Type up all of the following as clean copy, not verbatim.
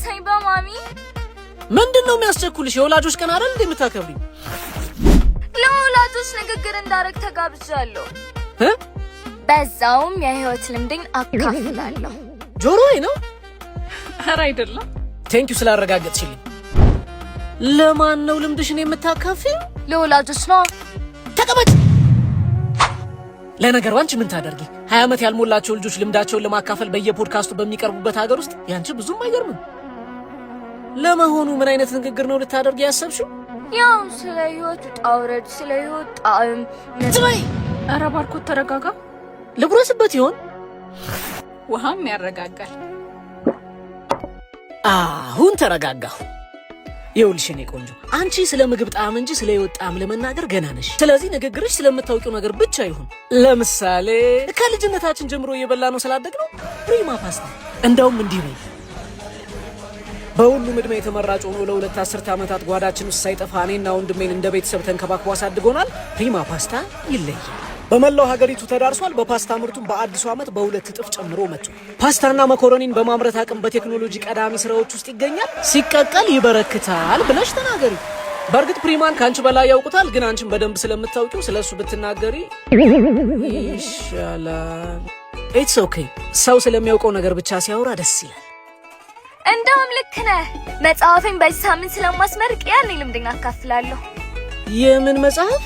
አስጨረሰኝ በማሚ። ምንድነው የሚያስቸኩልሽ? የወላጆች ቀን አይደል እንደምታከብሪ? ለወላጆች ንግግር እንዳረግ ተጋብዣለሁ። በዛውም የህይወት ልምድን አካፍላለሁ። ጆሮዬ ነው? ኧረ አይደለም። ቴንክ ዩ ስላረጋገጥሽልኝ። ለማን ነው ልምድሽን የምታካፊው? ለወላጆች ነው። ተቀመጭ። ለነገሩ አንቺ ምን ታደርጊ? 20 ዓመት ያልሞላቸው ልጆች ልምዳቸውን ለማካፈል በየፖድካስቱ በሚቀርቡበት ሀገር ውስጥ ያንቺ ብዙም አይገርምም። ለመሆኑ ምን አይነት ንግግር ነው ልታደርጊ ያሰብሽው? ያው ስለ ህይወት ውጣ ውረድ፣ ስለ ህይወት ጣዕም። ዝም። ኧረ ባርኮት ተረጋጋ። ልጉረስበት ይሆን? ውሃም ያረጋጋል። አሁን ተረጋጋሁ። ይኸውልሽ የኔ ቆንጆ፣ አንቺ ስለ ምግብ ጣዕም እንጂ ስለ ህይወት ጣዕም ለመናገር ገና ነሽ። ስለዚህ ንግግርሽ ስለምታውቂው ነገር ብቻ ይሁን። ለምሳሌ ከልጅነታችን ጀምሮ እየበላ ነው ስላደግነው ፕሪማ ፓስታ። እንደውም እንዲህ ነው፣ በሁሉም ዕድሜ የተመራጭ ሆኖ ለሁለት አስርተ ዓመታት ጓዳችን ውስጥ ሳይጠፋ እኔና ወንድሜን እንደ ቤተሰብ ተንከባክቦ አሳድጎናል። ፕሪማ ፓስታ ይለያል። በመላው ሀገሪቱ ተዳርሷል። በፓስታ ምርቱም በአዲሱ ዓመት በ2 እጥፍ ጨምሮ መጥቷል። ፓስታና መኮረኒን በማምረት አቅም በቴክኖሎጂ ቀዳሚ ስራዎች ውስጥ ይገኛል። ሲቀቀል ይበረክታል ብለሽ ተናገሪ። በእርግጥ ፕሪማን ከአንቺ በላይ ያውቁታል፣ ግን አንቺን በደንብ ስለምታውቂው ስለሱ ብትናገሪ ይሻላል። ኢትስ ኦኬ። ሰው ስለሚያውቀው ነገር ብቻ ሲያወራ ደስ ይላል። እንደውም ልክ ነህ። መጽሐፌን በዚህ ሳምንት ስለማስመርቅ ያኔ ልምድን አካፍላለሁ። የምን መጽሐፍ?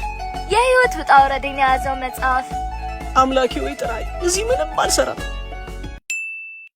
የህይወት ውጣ ውረድን የያዘው መጽሐፍ። አምላኬ ወይ ጥራይ፣ እዚህ ምንም አልሰራም።